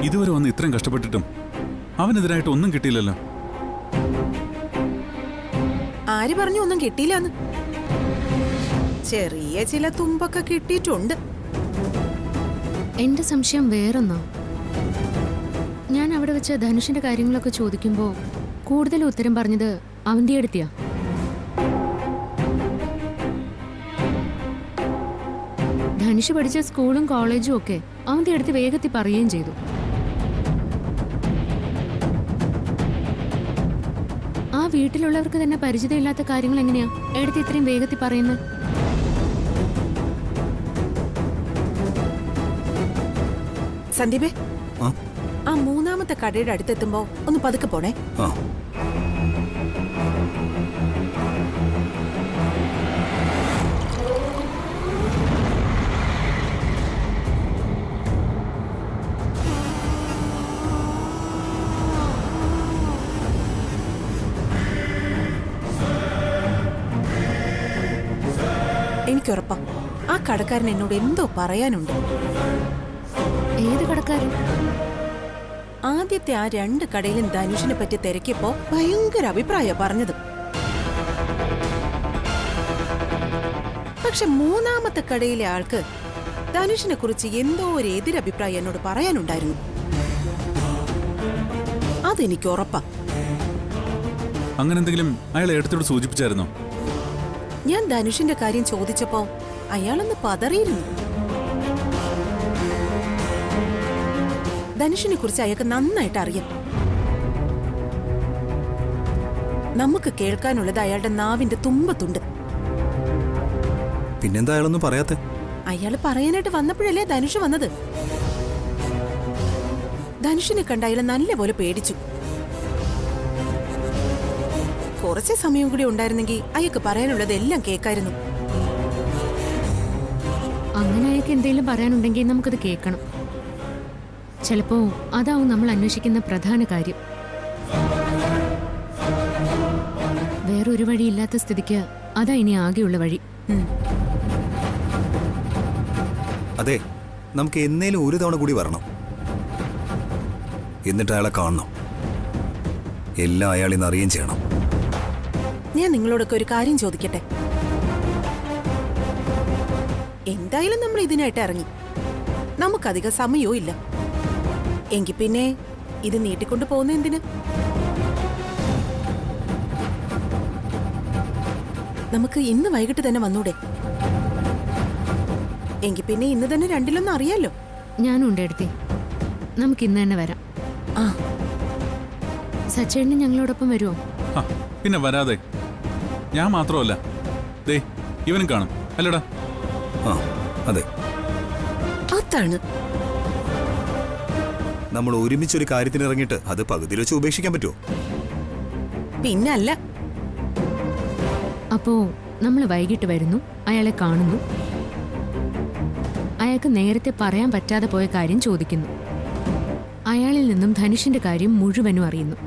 ഇതുവരെ വന്ന് ഇത്രയും കഷ്ടപ്പെട്ടിട്ടും അവനെതിരായിട്ട് ഒന്നും കിട്ടിയില്ലല്ലോ. ആര് പറഞ്ഞു ഒന്നും കിട്ടിയില്ലെന്ന്? ചെറിയ ചില തുമ്പൊക്കെ കിട്ടിയിട്ടുണ്ട്. എന്റെ സംശയം വേറൊന്നോ. ഞാൻ അവിടെ വെച്ച് ധനുഷിന്റെ കാര്യങ്ങളൊക്കെ ചോദിക്കുമ്പോ കൂടുതൽ ഉത്തരം പറഞ്ഞത് അവന്റെ അടുത്തിയാ. ധനുഷ് പഠിച്ച സ്കൂളും കോളേജും ഒക്കെ അവന്റെ അടുത്ത് വേഗത്തിൽ പറയുകയും ചെയ്തു. ആ വീട്ടിലുള്ളവർക്ക് തന്നെ പരിചയമില്ലാത്ത കാര്യങ്ങൾ എങ്ങനെയാ എടുത്ത് ഇത്രയും വേഗത്തിൽ പറയുന്നത്? സന്ദീപേ, ആ മൂന്നാമത്തെ കടയുടെ അടുത്തെത്തുമ്പോ ഒന്ന് പതുക്കെ പോണേ. എനിക്കുറപ്പാ ആ കടക്കാരൻ എന്നോട് എന്തോ പറയാനുണ്ട്. ഏത് കടക്കാരൻ? ആദ്യത്തെ ആ 2 കടയിലും ധനുഷിനെ പറ്റി തിരക്കിയപ്പോ ഭയങ്കര അഭിപ്രായം പറഞ്ഞത്. പക്ഷെ മൂന്നാമത്തെ കടയിലെ ആൾക്ക് ധനുഷിനെ കുറിച്ച് എന്തോ ഒരു എതിരഭിപ്രായം എന്നോട് പറയാനുണ്ടായിരുന്നു. അതെനിക്ക് ഉറപ്പാ. അങ്ങനെ എന്തെങ്കിലും അയാൾ എടുത്തോട് സൂചിപ്പിച്ചായിരുന്നോ? ഞാൻ ധനുഷിന്റെ കാര്യം ചോദിച്ചപ്പോ അയാളൊന്ന് പതറിയിരുന്നു. ധനുഷിനെ കുറിച്ച് അയാൾക്ക് നന്നായിട്ട് അറിയാം. നമുക്ക് കേൾക്കാനുള്ളത് അയാളുടെ നാവിന്റെ തുമ്പത്തുണ്ട്. പിന്നെന്താ അയാളൊന്നും പറയാത്തെ? അയാള് പറയാനായിട്ട് വന്നപ്പോഴല്ലേ ധനുഷ് വന്നത്. ധനുഷിനെ കണ്ട അയാൾ നല്ലപോലെ പേടിച്ചു. കുറച്ച് സമയം കൂടി ഉണ്ടായിരുന്നെങ്കിൽ അയാൾക്ക് പറയാനുള്ളത് എല്ലാം കേൾക്കായിരുന്നു. അങ്ങനെ അയാൾക്ക് എന്തെങ്കിലും പറയാനുണ്ടെങ്കിൽ നമുക്കത് കേൾക്കണം. ചിലപ്പോ അതാവും നമ്മൾ അന്വേഷിക്കുന്ന പ്രധാന കാര്യം. വേറൊരു വഴിയില്ലാത്ത സ്ഥിതിക്ക് അതാ ഇനി ആകെയുള്ള വഴി. അതെ, നമുക്ക് എന്നേലും ഒരു തവണ കൂടി വരണം. എന്നിട്ട് അയാളെ കാണണം. എല്ലാം അയാളിന്ന് അറിയുകയും ചെയ്യണം. ഞാൻ നിങ്ങളോടൊക്കെ ഒരു കാര്യം ചോദിക്കട്ടെ? എന്തായാലും നമ്മൾ ഇതിനായിട്ട് ഇറങ്ങി. നമുക്കധികം സമയവും ഇല്ല. എങ്കിൽ പിന്നെ ഇത് നീട്ടിക്കൊണ്ടു പോകുന്ന എന്തിന്? നമുക്ക് ഇന്ന് വൈകിട്ട് തന്നെ വന്നൂടെ? എങ്കിൽ പിന്നെ ഇന്ന് തന്നെ രണ്ടിലൊന്നും അറിയാലോ. ഞാനും ഉണ്ട് എടുത്തി. നമുക്ക് ഇന്ന് തന്നെ വരാം. ആ, സച്ചേട്ടന് ഞങ്ങളോടൊപ്പം വരുമോ? പിന്നെ വരാതെ. ഞാൻ മാത്രമല്ല, ദേ ഇവനും കാണും അല്ലടാ. അതെ, അതാണ്. നമ്മൾ ഒരുമിച്ചൊരു കാര്യത്തിന് ഇറങ്ങിയിട്ട് അത് പകുതിയിൽ വെച്ച് ഉപേക്ഷിക്കാൻ പറ്റുമോ? പിന്നല്ല. അപ്പോ നമ്മൾ വൈകിട്ട് വരുന്നു, അയാളെ കാണുന്നു, അയാൾക്ക് നേരത്തെ പറയാൻ പറ്റാതെ പോയ കാര്യം ചോദിക്കുന്നു, അയാളിൽ നിന്നും ധനുഷിന്റെ കാര്യം മുഴുവനും അറിയുന്നു.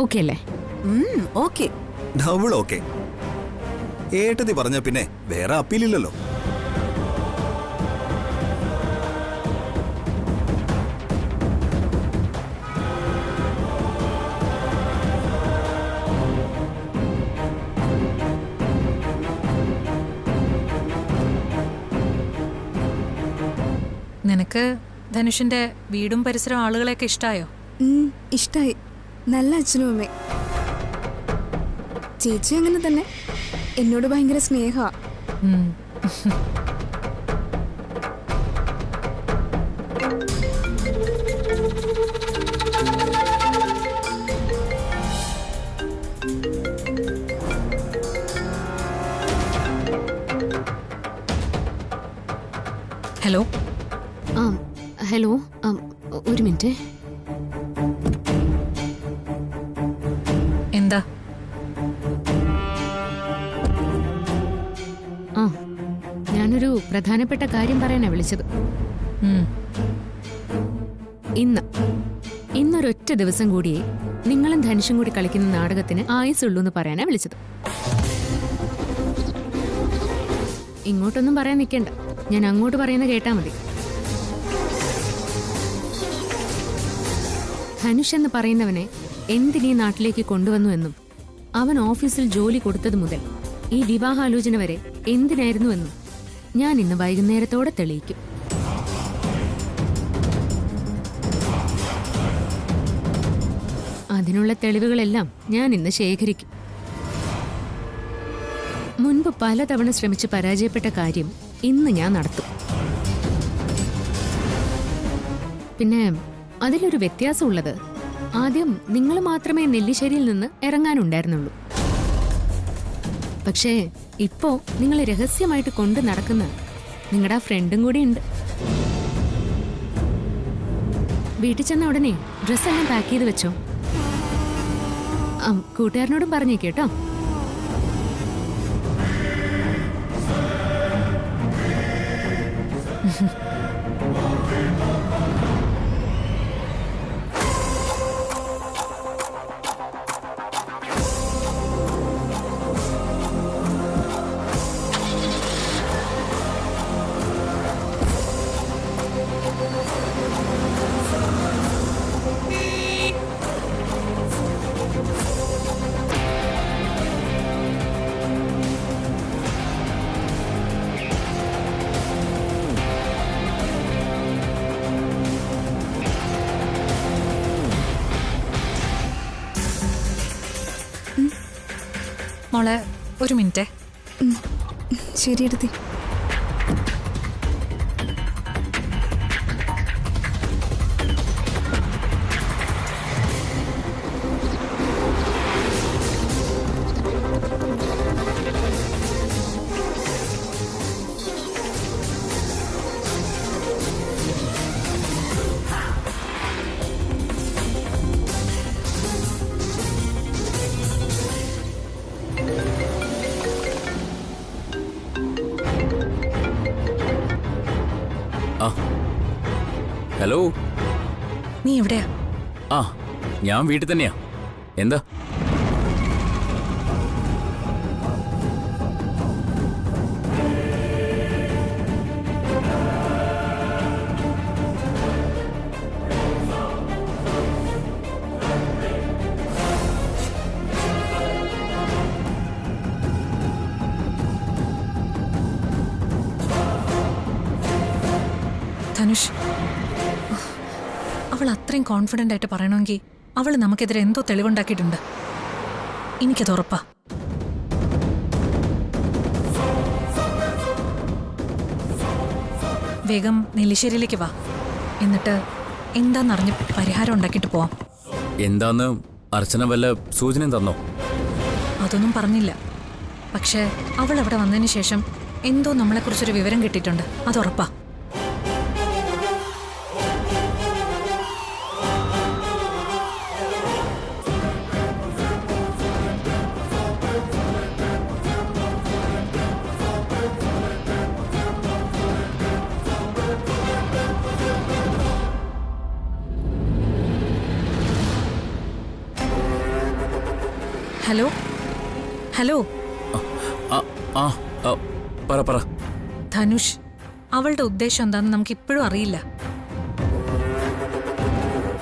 ഓക്കെ അല്ലേ? ഓക്കെ. Double okay. ഏട്ടത്തി പറഞ്ഞ പിന്നെ വേറെ അപ്പീലില്ലല്ലോ. നിനക്ക് ധനുഷിന്റെ വീടും പരിസരം ആളുകളെയൊക്കെ ഇഷ്ടായോ? ഇഷ്ടായി. നല്ല അച്ഛനും അമ്മേ. ചേച്ചി അങ്ങനെ തന്നെ. എന്നോട് ഭയങ്കര സ്നേഹ. ഹലോ. ഹലോ, ഒരു മിനിറ്റ്. എന്താ? ഞാനൊരു പ്രധാനപ്പെട്ട കാര്യം പറയാനാ വിളിച്ചത്. ഇന്നൊരൊറ്റ ദിവസം കൂടിയേ നിങ്ങളും ധനുഷും കൂടി കളിക്കുന്ന നാടകത്തിന് ആയുസുള്ളൂ എന്ന് പറയാനാ വിളിച്ചത്. ഇങ്ങോട്ടൊന്നും പറയാൻ നിൽക്കണ്ട, ഞാൻ അങ്ങോട്ട് പറയുന്ന കേട്ടാ മതി. ധനുഷ് എന്ന് പറയുന്നവനെ എന്തിനീ നാട്ടിലേക്ക് കൊണ്ടുവന്നുവെന്നും അവൻ ഓഫീസിൽ ജോലി കൊടുത്തതു മുതൽ ഈ വിവാഹാലോചന വരെ എന്തിനായിരുന്നുവെന്നും ഞാൻ ഇന്ന് വൈകുന്നേരത്തോടെ തെളിയിക്കും. അതിനുള്ള തെളിവുകളെല്ലാം ഞാൻ ഇന്ന് ശേഖരിക്കും. മുൻപ് പലതവണ ശ്രമിച്ച് പരാജയപ്പെട്ട കാര്യം ഇന്ന് ഞാൻ നടത്തും. പിന്നെ അതിലൊരു വ്യത്യാസമുള്ളത്, ആദ്യം നിങ്ങൾ മാത്രമേ നെല്ലിശ്ശേരിയിൽ നിന്ന് ഇറങ്ങാനുണ്ടായിരുന്നുള്ളൂ. പക്ഷേ ഇപ്പോ നിങ്ങൾ രഹസ്യമായിട്ട് കൊണ്ടു നടക്കുന്ന നിങ്ങളുടെ ആ ഫ്രണ്ടും കൂടി ഉണ്ട്. വീട്ടിൽ ചെന്ന ഉടനെ ഡ്രസ്സെല്ലാം പാക്ക് ചെയ്ത് വെച്ചോ. കൂട്ടുകാരനോടും പറഞ്ഞേക്കേട്ടോ. മോളെ ഒരു മിനിറ്റേ. ശരി എടുത്തി. ഹലോ, നീ എവിടെയാ? ആ ഞാൻ വീട്ടിൽ തന്നെയാ. എന്താ? ധനുഷ്, അവൾ അത്രയും കോൺഫിഡൻ്റ് ആയിട്ട് പറയണമെങ്കിൽ അവൾ നമുക്കെതിരെ എന്തോ തെളിവുണ്ടാക്കിയിട്ടുണ്ട്. എനിക്കത് ഉറപ്പാ. വേഗം നെല്ലിശ്ശേരിയിലേക്ക് വാ. എന്നിട്ട് എന്താന്നറിഞ്ഞ് പരിഹാരം ഉണ്ടാക്കിയിട്ട് പോവാം. എന്താന്ന് അർച്ചന വല്ല സൂചനയും തന്നോ? അതൊന്നും പറഞ്ഞില്ല. പക്ഷേ അവൾ അവിടെ വന്നതിന് ശേഷം എന്തോ നമ്മളെക്കുറിച്ചൊരു വിവരം കിട്ടിയിട്ടുണ്ട്. അതുറപ്പാ. Hello hello. പറ. ധനുഷ്, അവളുടെ ഉദ്ദേശം എന്താണെന്ന് നമുക്ക് ഇപ്പോഴും അറിയില്ല.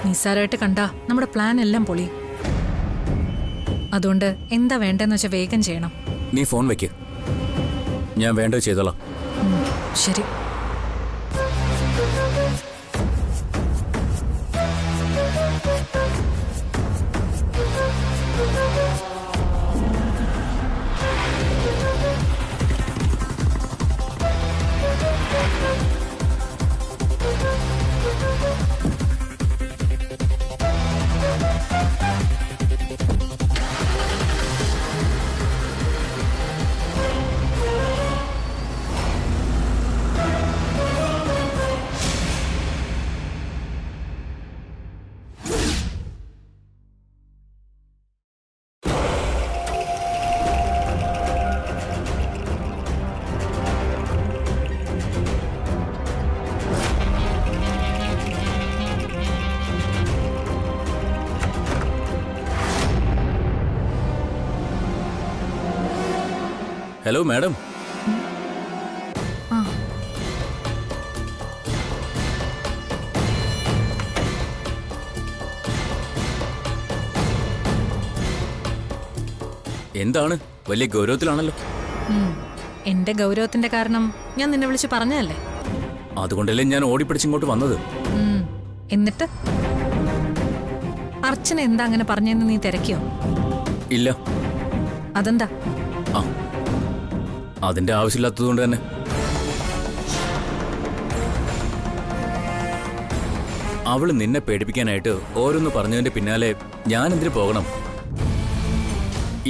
നിസ്സാരമായിട്ട് കണ്ടാ നമ്മുടെ പ്ലാൻ എല്ലാം പൊളി. അതുകൊണ്ട് എന്താ വേണ്ടെന്ന് വെച്ചാൽ വേഗം ചെയ്യണം. നീ ഫോൺ വെക്ക്, ഞാൻ വേണ്ടത് ചെയ്തോളാം. ശരി. Hello madam. എന്താണ്? വലിയ ഗൗരവത്തിലാണല്ലോ. എന്റെ ഗൗരവത്തിന്റെ കാരണം ഞാൻ നിന്നെ വിളിച്ച് പറഞ്ഞതല്ലേ. അതുകൊണ്ടല്ലേ ഞാൻ ഓടിപ്പിടിച്ചിങ്ങോട്ട് വന്നത്. എന്നിട്ട് അർച്ചന എന്താ അങ്ങനെ പറഞ്ഞെന്ന് നീ തിരക്കിയോ? ഇല്ല. അതെന്താ? ആ, അതിന്റെ ആവശ്യമില്ലാത്തതുകൊണ്ട് തന്നെ. അവള് നിന്നെ പേടിപ്പിക്കാനായിട്ട് ഓരോന്ന് പറഞ്ഞതിന്റെ പിന്നാലെ ഞാൻ എന്തിനു പോകണം?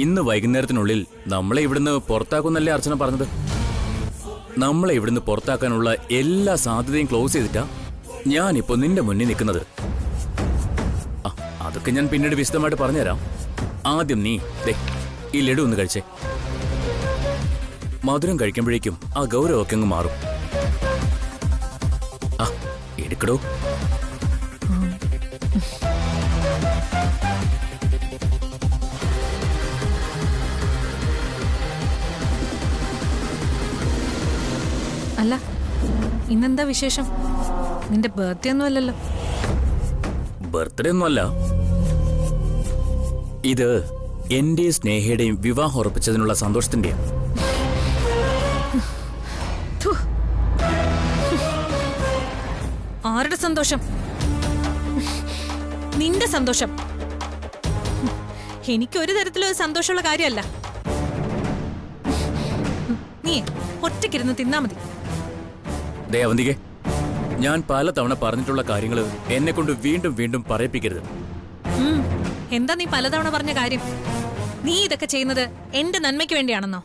ഇന്ന് വൈകുന്നേരത്തിനുള്ളിൽ നമ്മളെ ഇവിടുന്ന് പുറത്താക്കുന്നല്ലേ അർച്ചന പറഞ്ഞത്. നമ്മളെ ഇവിടുന്ന് പുറത്താക്കാനുള്ള എല്ലാ സാധ്യതയും ക്ലോസ് ചെയ്തിട്ടാ ഞാനിപ്പോ നിന്റെ മുന്നിൽ നിൽക്കുന്നത്. അതൊക്കെ ഞാൻ പിന്നീട് വിശദമായിട്ട് പറഞ്ഞുതരാം. ആദ്യം നീ ഈ ലഡു ഒന്ന് കഴിച്ചേ. മധുരം കഴിക്കുമ്പോഴേക്കും ആ ഗൗരവമൊക്കെ അങ്ങ് മാറും. എടുക്കടോ. അല്ല, ഇന്നെന്താ വിശേഷം? നിന്റെ ബർത്ത്ഡേ ഒന്നും അല്ലല്ലോ. ബർത്ത്ഡേ ഒന്നുമല്ല. ഇത് എന്റെയും സ്നേഹയുടെയും വിവാഹം ഉറപ്പിച്ചതിനുള്ള സന്തോഷത്തിന്റെയാ. ആരുടെ സന്തോഷം? നിന്റെ സന്തോഷം. എനിക്കൊരു തരത്തിലും ഒരു സന്തോഷമുള്ള കാര്യമല്ല. നീ ഒറ്റയ്ക്കിരുന്ന് തിന്നാ മതി. ദേവന്തികെ, ഞാൻ പലതവണ പറഞ്ഞിട്ടുള്ള കാര്യങ്ങൾ എന്നെ കൊണ്ട് വീണ്ടും വീണ്ടും പറയിപ്പിക്കരുത്. എന്താ നീ പലതവണ പറഞ്ഞ കാര്യം? നീ ഇതൊക്കെ ചെയ്യുന്നത് എന്റെ നന്മയ്ക്ക് വേണ്ടിയാണെന്നോ?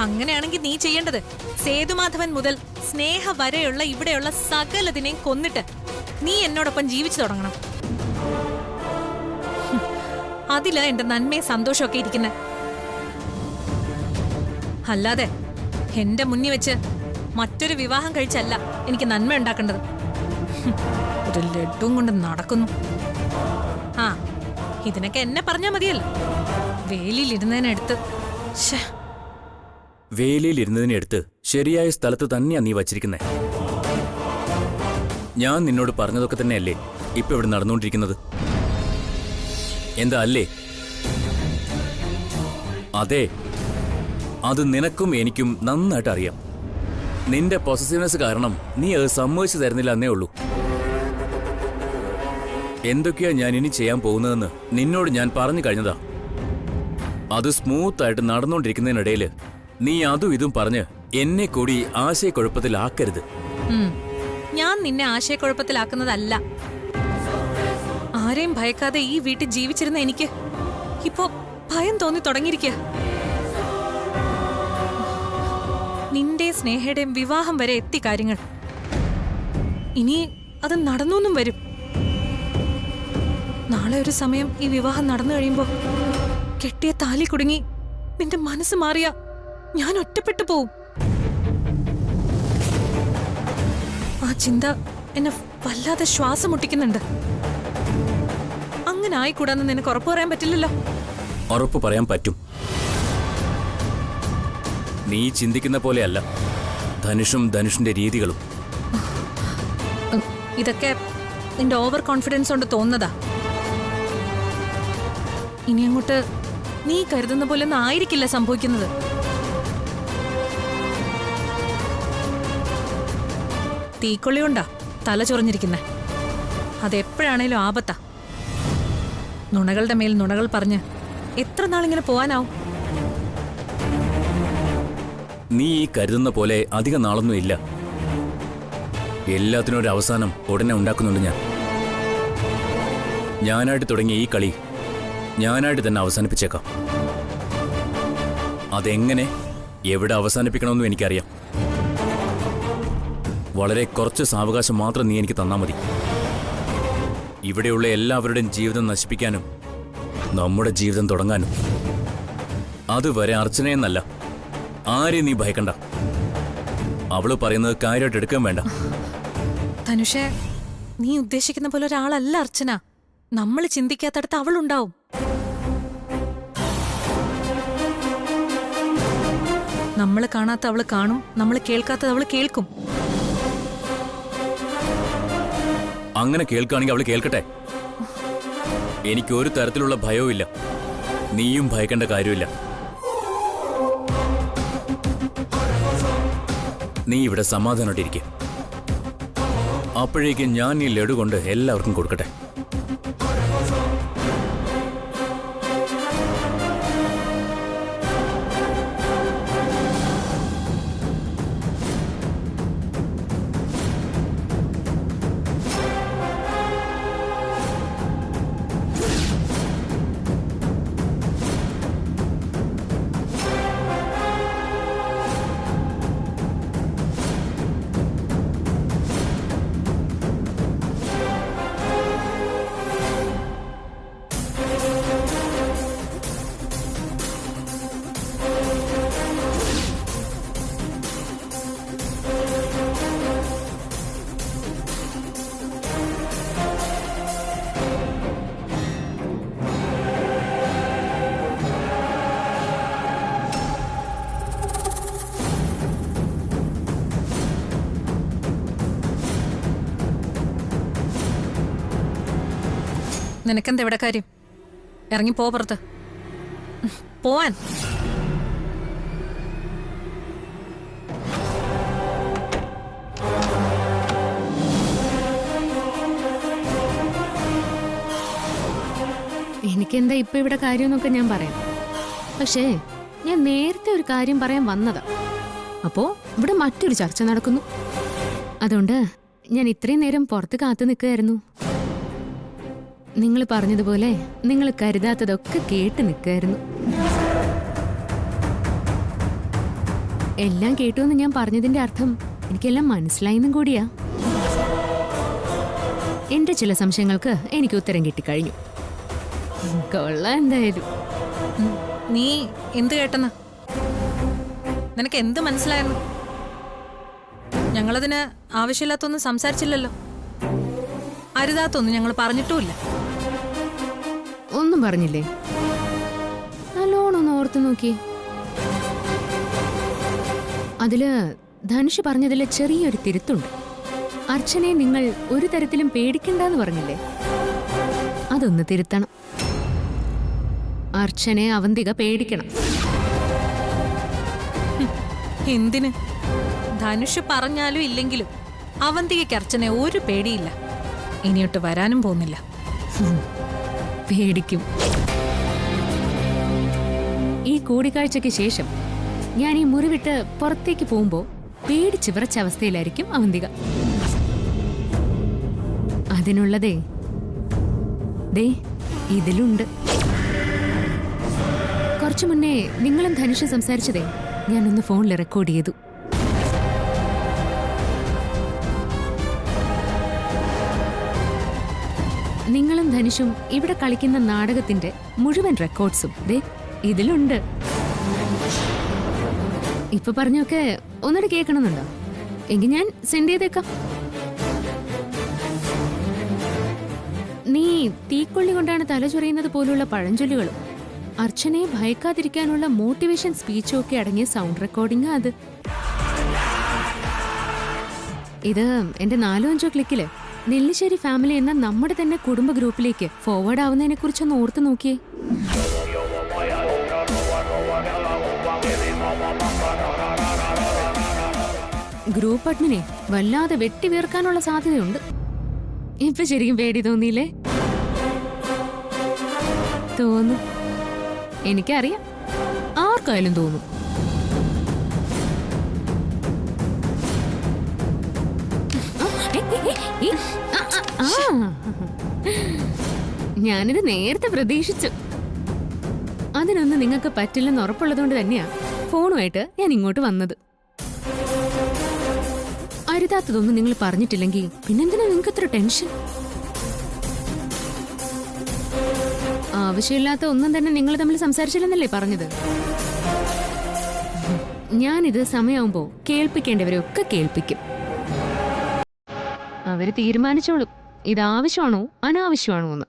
അങ്ങനെയാണെങ്കിൽ നീ ചെയ്യേണ്ടത് സേതുമാധവൻ മുതൽ സ്നേഹ വരെയുള്ള ഇവിടെയുള്ള സകലതിനെയും കൊന്നിട്ട് നീ എന്നോടൊപ്പം ജീവിച്ചു തുടങ്ങണം. അതിലാ എന്റെ നന്മയും സന്തോഷമൊക്കെ ഇരിക്കുന്നത്. അല്ലാതെ എന്റെ മുന്നിൽ വെച്ച് മറ്റൊരു വിവാഹം കഴിച്ചല്ല എനിക്ക് നന്മ ഉണ്ടാക്കേണ്ടത്. ഒരു ലഡുവും കൊണ്ട് നടക്കുന്നു. ഇതിനൊക്കെ എന്നെ പറഞ്ഞാ മതിയല്ലോ. വേലിയിലിരുന്നതിനടുത്ത് വേലിയിലിരുന്നതിനടുത്ത് ശരിയായ സ്ഥലത്ത് തന്നെയാ നീ വച്ചിരിക്കുന്നേ. ഞാൻ നിന്നോട് പറഞ്ഞതൊക്കെ തന്നെയല്ലേ ഇപ്പൊ ഇവിടെ നടന്നുകൊണ്ടിരിക്കുന്നത്? എന്താ അല്ലേ? അതെ, അത് നിനക്കും എനിക്കും നന്നായിട്ട് അറിയാം. നിന്റെ പൊസസീവ്നെസ് കാരണം നീ അത് സമ്മതിച്ചു തരുന്നില്ല എന്നേ ഉള്ളൂ. എന്തൊക്കെയാ ഞാൻ ഇനി ചെയ്യാൻ പോകുന്നതെന്ന് നിന്നോട് ഞാൻ പറഞ്ഞു കഴിഞ്ഞതാ. അത് സ്മൂത്തായിട്ട് നടന്നുകൊണ്ടിരിക്കുന്നതിനിടയിൽ നീ അതും ഇതും പറഞ്ഞ് എന്നെ കൂടി ആശയക്കുഴപ്പത്തിലാക്കരുത്. ഞാൻ നിന്നെ ആശയക്കുഴപ്പത്തിലാക്കുന്നതല്ല. ആരെയും ഭയക്കാതെ ഈ വീട്ടിൽ ജീവിച്ചിരുന്ന എനിക്ക് ഇപ്പോ ഭയം തോന്നി തുടങ്ങിയിരിക്കുക. നിന്റെ സ്നേഹയുടെയും വിവാഹം വരെ എത്തി കാര്യങ്ങൾ. ഇനി അത് നടന്നൊന്നും വരും. നാളെ ഒരു സമയം ഈ വിവാഹം നടന്നു കഴിയുമ്പോ കെട്ടിയ താലി കുടുങ്ങി നിന്റെ മനസ്സ് മാറിയ ഞാൻ ഒറ്റപ്പെട്ടു പോവും. ആ ചിന്ത എന്നെ വല്ലാതെ ശ്വാസം മുട്ടിക്കുന്നുണ്ട്. അങ്ങനെ ആയിക്കൂടാന്ന് നിനക്ക് ഉറപ്പ് പറയാൻ പറ്റില്ലല്ലോ. ഉറപ്പ് പറയാൻ പറ്റും. നീ ചിന്തിക്കുന്ന പോലെയല്ല ധനുഷും ധനുഷിന്റെ രീതികളും. ഇതൊക്കെ നിന്റെ ഓവർ കോൺഫിഡൻസ് കൊണ്ട് തോന്നുന്നതാ. ഇനി അങ്ങോട്ട് നീ കരുതുന്ന പോലെ ഒന്നും ആയിരിക്കില്ല സംഭവിക്കുന്നത്. തീക്കൊള്ളി കൊണ്ടാ തല ചൊറിഞ്ഞിരിക്കുന്നെ. അതെപ്പോഴാണേലും ആപത്താ. നുണകളുടെ മേൽ നുണകൾ പറഞ്ഞ് എത്ര നാളിങ്ങനെ പോവാനാവും? നീ ഈ കരുതുന്ന പോലെ അധിക നാളൊന്നും ഇല്ല. എല്ലാത്തിനും ഒരു അവസാനം ഉടനെ ഉണ്ടാക്കുന്നുണ്ട് ഞാൻ. ഞാനായിട്ട് തുടങ്ങിയ ഈ കളി ഞാനായിട്ട് തന്നെ അവസാനിപ്പിച്ചേക്കാം. അതെങ്ങനെ എവിടെ അവസാനിപ്പിക്കണമെന്നും എനിക്കറിയാം. വളരെ കുറച്ച് സാവകാശം മാത്രം നീ എനിക്ക് തന്നാ മതി. ഇവിടെയുള്ള എല്ലാവരുടെയും ജീവിതം നശിപ്പിക്കാനും നമ്മുടെ ജീവിതം തുടങ്ങാനും. അതുവരെ അർച്ചനയെന്നല്ല ആരെയും നീ ഭയക്കണ്ട. അവള് പറയുന്നത് കാര്യമായിട്ട് എടുക്കാൻ വേണ്ട. ധനുഷേ, നീ ഉദ്ദേശിക്കുന്ന പോലെ ഒരാളല്ല അർച്ചന. നമ്മൾ ചിന്തിക്കാത്തടത്ത് അവളുണ്ടാവും. നമ്മൾ കാണാത്ത അവള് കാണും, നമ്മൾ കേൾക്കാത്തത് അവള് കേൾക്കും. അങ്ങനെ കേൾക്കുകയാണെങ്കിൽ അവള് കേൾക്കട്ടെ. എനിക്കൊരു തരത്തിലുള്ള ഭയവും ഇല്ല. നീയും ഭയക്കേണ്ട കാര്യമില്ല. നീ ഇവിടെ സമാധാനമായിട്ടിരിക്കും. അപ്പോഴേക്കും ഞാൻ ഈ ലഡു കൊണ്ട് എല്ലാവർക്കും കൊടുക്കട്ടെ. നിനക്കെന്താ ഇവിടെ കാര്യം? ഇറങ്ങി പോ പുറത്ത്. പോവാൻ. എനിക്കെന്താ ഇപ്പൊ ഇവിടെ കാര്യമെന്നൊക്കെ ഞാൻ പറയാം. പക്ഷേ ഞാൻ നേരത്തെ ഒരു കാര്യം പറയാൻ വന്നതാ. അപ്പോ ഇവിടെ മറ്റൊരു ചർച്ച നടക്കുന്നു. അതുകൊണ്ട് ഞാൻ ഇത്രയും നേരം പുറത്ത് കാത്തു നിൽക്കുകയായിരുന്നു. നിങ്ങൾ പറഞ്ഞതുപോലെ നിങ്ങൾ കരുതാത്തതൊക്കെ കേട്ട് നിൽക്കുകയായിരുന്നു. എല്ലാം കേട്ടു എന്ന് ഞാൻ പറഞ്ഞതിന്റെ അർത്ഥം എനിക്കെല്ലാം മനസ്സിലായെന്നും കൂടിയാ. എന്റെ ചില സംശയങ്ങൾക്ക് എനിക്ക് ഉത്തരം കിട്ടിക്കഴിഞ്ഞു. കൊള്ളാം എന്തായാലും. നീ എന്ത് കേട്ടെന്ന്? നിനക്ക് എന്ത് മനസ്സിലായിരുന്നു? ഞങ്ങളതിന് ആവശ്യമില്ലാത്തൊന്നും സംസാരിച്ചില്ലല്ലോ. അരുതാത്തൊന്നും ഞങ്ങൾ പറഞ്ഞിട്ടുമില്ല. ഒന്നും പറഞ്ഞില്ലേ? നല്ലോണം ഓർത്തു നോക്കി. അതില് ധനുഷ് പറഞ്ഞതില് ചെറിയൊരു തിരുത്തുണ്ട്. അർച്ചനയെ നിങ്ങൾ ഒരു തരത്തിലും പേടിക്കണ്ടെന്ന് പറഞ്ഞില്ലേ? അതൊന്ന് തിരുത്തണം. അർച്ചനയെ അവന്തിക പേടിക്കണം. എന്തിന്? ധനുഷ് പറഞ്ഞാലും ഇല്ലെങ്കിലും അവന്തികയ്ക്ക് അർച്ചനെ ഒരു പേടിയില്ല. ഇനിയൊട്ട് വരാനും പോകുന്നില്ല. പേടിക്കും. ഈ കൂടിക്കാഴ്ചയ്ക്ക് ശേഷം ഞാൻ ഈ മുറി വിട്ട് പുറത്തേക്ക് പോകുമ്പോ പേടിച്ച് വിറച്ച അവസ്ഥയിലായിരിക്കും അവന്തിക. അതിനുള്ളതേ ദേ ഇതിലുണ്ട്. കുറച്ചു മുന്നേ നിങ്ങളും ധനുഷ് സംസാരിച്ചതേ ഞാനൊന്ന് ഫോണിൽ റെക്കോർഡ് ചെയ്തു. നിങ്ങളും ധനുഷും ഇവിടെ കളിക്കുന്ന നാടകത്തിന്റെ മുഴുവൻ റെക്കോർഡ്സും ദേ ഇതിലുണ്ട്. ഇപ്പൊ പറഞ്ഞൊക്കെ ഒന്നുകൂടെ കേൾക്കണമെന്നുണ്ടോ? എങ്കിൽ ഞാൻ സെൻഡ് ചെയ്തേക്കാം. നീ തീക്കൊള്ളി കൊണ്ടാണ് തല ചൊറിയുന്നത് പോലുള്ള പഴഞ്ചൊല്ലുകളും അർച്ചനയെ ഭയക്കാതിരിക്കാനുള്ള മോട്ടിവേഷൻ സ്പീച്ചും ഒക്കെ അടങ്ങിയ സൗണ്ട് റെക്കോർഡിംഗ് അത്. ഇത് എന്റെ 4-5 ക്ലിക്കില് നെല്ലിശ്ശേരി ഫാമിലി എന്ന നമ്മുടെ തന്നെ കുടുംബ ഗ്രൂപ്പിലേക്ക് ഫോർവേഡ് ആവുന്നതിനെ കുറിച്ചൊന്ന് ഓർത്തു നോക്കിയേ. ഗ്രൂപ്പ് അഡ്മിനെ വല്ലാതെ വെട്ടി വീർക്കാനുള്ള സാധ്യതയുണ്ട്. ഇപ്പൊ ശരിക്കും പേടി തോന്നിയില്ലേ? തോന്നും. എനിക്കറിയാം, ആർക്കായാലും തോന്നും. ഞാനിത് നേരത്തെ പ്രതീക്ഷിച്ചു. അതിനൊന്നും നിങ്ങൾക്ക് പറ്റില്ലെന്ന് ഉറപ്പുള്ളതുകൊണ്ട് തന്നെയാ ഫോണുമായിട്ട് ഞാൻ ഇങ്ങോട്ട് വന്നത്. അരുതാത്തതൊന്നും നിങ്ങൾ പറഞ്ഞിട്ടില്ലെങ്കിൽ പിന്നെന്തിനാ നിങ്ങൾക്ക് ഇത്ര ടെൻഷൻ? ആവശ്യമില്ലാത്ത ഒന്നും തന്നെ നിങ്ങൾ തമ്മിൽ സംസാരിച്ചില്ലെന്നല്ലേ പറഞ്ഞത്? ഞാനിത് സമയമാകുമ്പോ കേൾപ്പിക്കേണ്ടവരെയൊക്കെ കേൾപ്പിക്കും. അവര് തീരുമാനിച്ചോളും ഇത് ആവശ്യമാണോ അനാവശ്യമാണോ എന്ന്.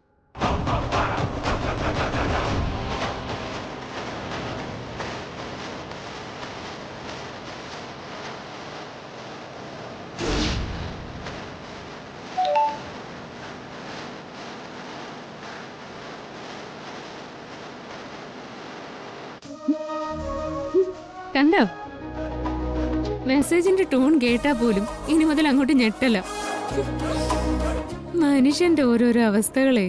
കണ്ടോ മെസ്സേജിന്റെ ടോൺ കേട്ടാ പോലും ഇനി മുതൽ അങ്ങോട്ട് ഞെട്ടല മനുഷ്യന്റെ ഓരോരോ അവസ്ഥകളെ